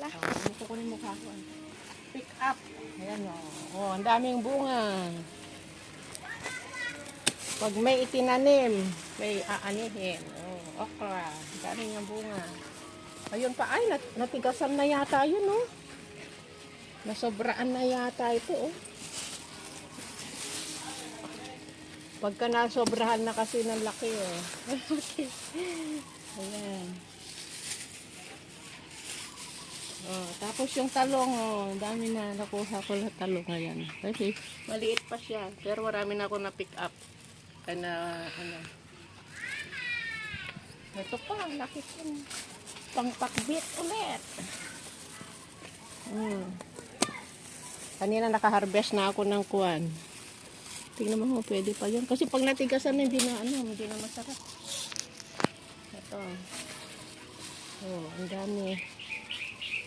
pa. Kukunin mo ka. Pick up. Ayan o. Oh, ang daming bunga. Pag may itinanim, may aanihin. Oh, okra. Ang daming ang bunga. Ayun pa. Ay, natigasan na yata yun, oh. Nasobraan na yata ito, oh. Pagka nasobrahan na kasi ng laki, oh. Ayan. Oh, tapos yung talong, oh, dami na nakuha ko na talong ngayon. Kasi maliit pa siya, pero marami na ako na pick up. Kana ano. Ito pa, laki pa. Pangpakbit ulit. Kanina nakaharvest na ako ng kuwan. Tingnan mo, pwede pa yun. Kasi pag natigasan, hindi na masarap. Ito. Oh, ang dami.